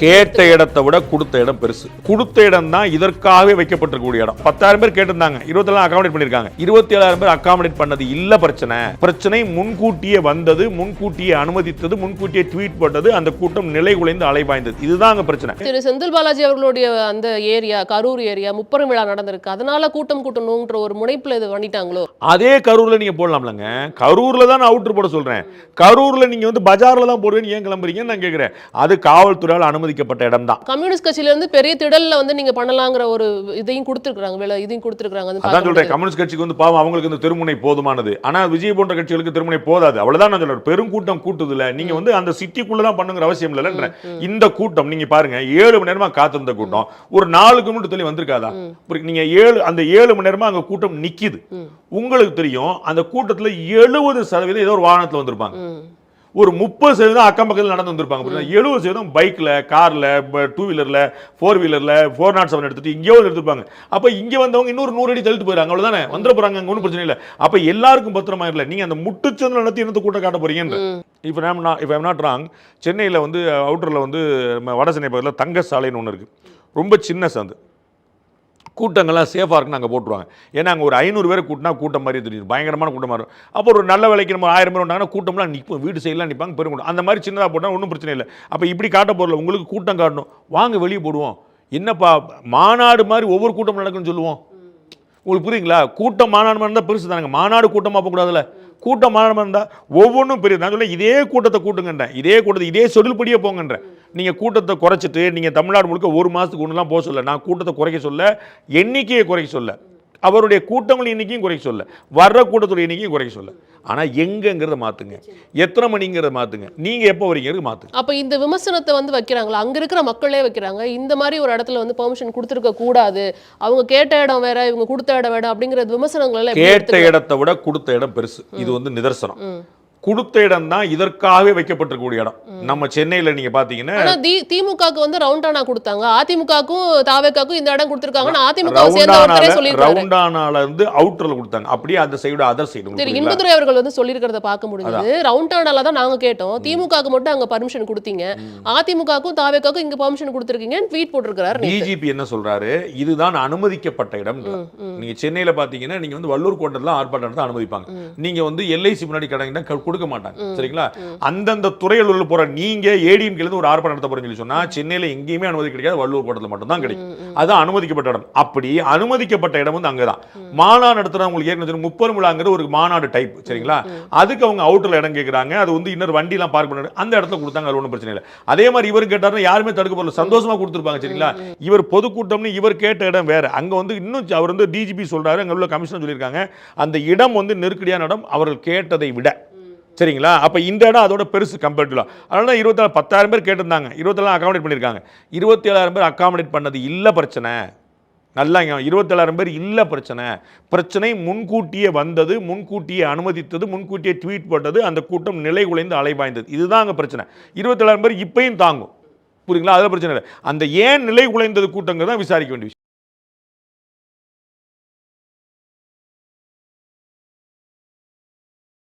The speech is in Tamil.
கேட்ட இடத்தை விட கொடுத்த இடம் பெருசு. கொடுத்த இடம் தான் இதற்காகவே வைக்கப்பட்டிருக்கக்கூடிய இடம். 10,000 பேர் கேட்டிருந்தாங்க, 27 அகாமடேட் பண்ணிருக்காங்க. 27,000 பேர் அகாமடேட் பண்ணது இல்ல பிரச்சனை முன்கூட்டியே வந்தது, முன்கூட்டியே அனுமதித்தது, முன்கூட்டியே ட்வீட் போட்டது, அந்த கூட்டம் நிலை குலைந்து அலைபாய்ந்தது. இதுதான் அங்க பிரச்சனை. திரு செந்தில் பாலாஜி அவர்களுடைய அந்த ஏரியா, கரூர் ஏரியா முப்பெரும் விழா நடந்திருக்கு, அதனால கூட்டம் கூட்டணும்ன்ற ஒரு முனைப்புல இது பண்ணிட்டாங்களோ? அதே கரூர்ல நீங்க போடலாம்லங்க. கரூர்ல தான் அவுட்டர் போட சொல்றேன். கரூர்ல நீங்க வந்து பஜார்ல தான் போடுவேன்னு ஏன் கிளம்புறீங்கன்னு நான் கேட்கிறேன். அது காவல்துறையால் அனுமதிக்கப்பட்ட இடம் தான். கம்யூனிஸ்ட் கட்சியில இருந்து பெரிய திடல்ல வந்து நீங்க பண்ணலாங்கிற ஒரு இதையும் கொடுத்திருக்காங்க, இதையும் கொடுத்திருக்காங்க. அதான் சொல்றேன், கம்யூனிஸ்ட் கட்சிக்கு வந்து பாவம், அவங்களுக்கு இந்த திருமுனை போதுமானது. ஆனா விஜய் போன்ற கட்சிகளுக்கு திருமுனை போதாது. அவ்வளவுதான் நான் சொல்றேன். பெருங்கூட்டம் கூட்டுதுல நீங்க வந்து அந்த சிட்டிக்குள்ள தான் பண்ணுங்கிற அவசியம் இல்லைன்ற. இந்த கூட்டம் நீங்க பாருங்க, 7 மணி நேரமா காத்திருந்த கூட்டம் ஒரு 4 கிலோமீட்டர் தள்ளி வந்திருக்காதா? நீங்க 7 மணி நேரமா அங்க கூட்டம் நிக்குது. உங்களுக்கு தெரியும் அந்த கூட்டத்துல 70% ஏதோ ஒரு வாகனத்துல வந்திருப்பாங்க. ஒரு 30% அக்கம் பக்கத்தில் நடந்து வந்திருப்பாங்க. 70% பைக்ல, கார்ல, 2 வீலர்ல, 4 வீலர்ல 407 எடுத்துட்டு இங்கே எடுத்துருப்பாங்க. அப்ப இங்க வந்தவங்க இன்னொரு 100 அடி தள்ளிட்டு போயிறாங்க. அவ்வளவுதானே, வந்துட போறாங்க. அங்க ஒன்றும் பிரச்சனை இல்லை. அப்ப எல்லாருக்கும் பத்திரமா இல்ல. நீங்க அந்த முட்டுச்சந்திர நடத்தி இருந்து கூட்டம் காட்ட போறீங்க. இப்ப ஐம் நாட் ராங், சென்னையில வந்து அவுட்டர்ல வந்து வட சென்னை பகுதியில் தங்க சாலைன்னு ஒன்று இருக்கு. ரொம்ப சின்ன சந்து. கூட்டங்கள்லாம் சேஃபாக இருக்குன்னு அங்கே போட்டுருவாங்க. ஏன்னா அங்கே ஒரு 500 பேர் கூட்டினா கூட்டம் மாதிரி தெரியும், பயங்கரமான கூட்டமாக இருக்கும். அப்போ ஒரு நல்ல விலைக்கு நம்ம 1000 பேர் வந்தாங்கன்னா கூட்டம்லாம் நிற்போம், வீடு சைடெலாம் நிற்பாங்க, பெருங்கூட்டம். அந்த மாதிரி சின்னதாக போட்டால் ஒன்றும் பிரச்சனை இல்லை. அப்போ இப்படி காட்ட போகிறல, உங்களுக்கு கூட்டம் காட்டணும், வாங்க வெளியே போடுவோம். என்னப்பா மாநாடு மாதிரி ஒவ்வொரு கூட்டம் நடக்குன்னு சொல்லுவோம். உங்களுக்கு புரியுங்களா? கூட்டம் மாநாடு மாதிரி இருந்தால் பெருசு தானங்க. மாநாடு கூட்டமாக போகக்கூடாதுல்ல. கூட்டம் மாநாடு இருந்தால் ஒவ்வொன்றும் பெரிய. நான் சொல்ல இதே கூட்டத்தை கூட்டுங்கன்றேன், இதே கூட்டத்தை இதே சொல்லுபடியே போங்கன்றேன். நீங்கள் கூட்டத்தை குறைச்சிட்டு நீங்கள் தமிழ்நாடு முழுக்க ஒரு மாதத்துக்கு ஒன்றுலாம் போக சொல்ல. நான் கூட்டத்தை குறைக்க சொல்ல, எண்ணிக்கையை குறைக்க சொல்ல, அவருடைய கூட்டங்கள் எண்ணிக்கையும் குறைக்க சொல்ல, வர்ற கூட்டத்துடைய எண்ணிக்கையும் குறைக்க சொல்ல. ஆனால் எங்கங்கிறத மாற்றுங்க, எத்தனை மணிங்கிறத மாற்றுங்க, நீங்கள் எப்போ வரீங்கிறது மாற்றுங்க. அப்போ இந்த விமர்சனத்தை வந்து வைக்கிறாங்களா? அங்கே இருக்கிற மக்களே வைக்கிறாங்க. இந்த மாதிரி ஒரு இடத்துல வந்து பெர்மிஷன் கொடுத்துருக்க கூடாது, அவங்க கேட்ட இடம் வேற, இவங்க கொடுத்த இடம் வேற அப்படிங்கிற விமர்சனங்கள் எல்லாம். கேட்ட இடத்தை விட கொடுத்த இடம் பெருசு. இது வந்து நிதர்சனம். கொடுத்த இடம் தான் இதற்காகவே வைக்கப்பட்டிருக்கக்கூடிய இடம். நம்ம சென்னையில நீங்க பாத்தீங்கன்னா திமுகவுக்கு வந்து ரவுண்டானா கொடுத்தாங்க, அதிமுகவுக்கும் தாவேக்காக்கும் இந்த இடம் கொடுத்திருக்காங்க. அதிமுக சேர்ந்தவரே சொல்லிருக்காங்க, ரவுண்டானால இருந்து அவுட்டர்ல கொடுத்தாங்க. அப்படியே அந்த சைடு அதர் சைடு. சரி, இன்பதுரை அவர்கள் வந்து சொல்லிருக்கிறத பார்க்க முடியுது. ரவுண்டானால தான் நாங்க கேட்டோம், திமுகவுக்கு மட்டும் அங்க பர்மிஷன் கொடுத்தீங்க, அதிமுகவுக்கும் தாவேக்காக்கும் இங்க பர்மிஷன் கொடுத்திருக்கீங்க ட்வீட் போட்டுருக்காரு. டிஜிபி என்ன சொல்றாரு? இதுதான் அனுமதிக்கப்பட்ட இடம். நீங்க சென்னையில பாத்தீங்கன்னா நீங்க வந்து வள்ளூர் கோட்டத்துல ஆர்ப்பாட்டம் நடத்த அனுமதிப்பாங்க. நீங்க வந்து எல்ஐசி முன்னாடி கடை கொடுக்க மாட்டாங்க. சரிங்களா? அந்தந்த துறையில் உள்ள போற நீங்க ஏடிஎம்கே இருந்து ஒரு ஆர்ப்பாட்டம் நடத்த போறீங்கன்னு சொல்லி சொன்னா சென்னையில எங்கேயுமே அனுமதி கிடைக்காது, வள்ளூர் கோட்டத்தில் மட்டும் தான் கிடைக்கும். அதுதான் அனுமதிக்கப்பட்ட இடம். அப்படி அனுமதிக்கப்பட்ட இடம் வந்து அங்கதான். மாநாடு நடத்துறவங்க உங்களுக்கு ஏற்கனவே முப்பெரும் விழாங்கிற ஒரு மாநாடு டைப். சரிங்களா? அதுக்கு அவங்க அவுட்டர்ல இடம் கேட்கறாங்க. அது வந்து இன்னொரு வண்டி எல்லாம் பார்க் பண்ண அந்த இடத்துல கொடுத்தாங்க. அது ஒன்றும் பிரச்சனை இல்லை. அதே மாதிரி இவர் கேட்டாருன்னா யாருமே தடுக்க போறல, சந்தோஷமா கொடுத்துருப்பாங்க. சரிங்களா? இவர் பொதுக்கூட்டம்னு இவர் கேட்ட இடம் வேற. அங்க வந்து இன்னும் அவர் வந்து டிஜிபி சொல்றாரு, அங்க உள்ள கமிஷனர் சொல்லியிருக்காங்க, அந்த இடம் வந்து நெருக்கடியான இடம் அவர்கள் கேட்டதை விட. சரிங்களா? அப்ப இந்த இடம் அதோட பெருசு கம்பேர்ட்ல. அதனால 10,000 பேர் கேட்டிருந்தாங்க, 27 அகாமடேட் பண்ணிருக்காங்க. 27,000 பேர் அகாமடேட் பண்ணது இல்ல பிரச்சனை. நல்லா 27,000 பேர் இல்ல பிரச்சனை முன்கூட்டியே வந்தது, முன்கூட்டியே அனுமதித்தது, முன்கூட்டியே ட்வீட் போட்டது, அந்த கூட்டம் நிலை குலைந்து அலைபாய்ந்தது. இதுதான் அங்க பிரச்சனை. 27,000 பேர் இப்பயும் தாங்கும். புரியுங்களா? அதில் பிரச்சனை இல்லை. அந்த ஏன் நிலை குலைந்தது கூட்டங்கிறத விசாரிக்க வேண்டிய விஷயம்.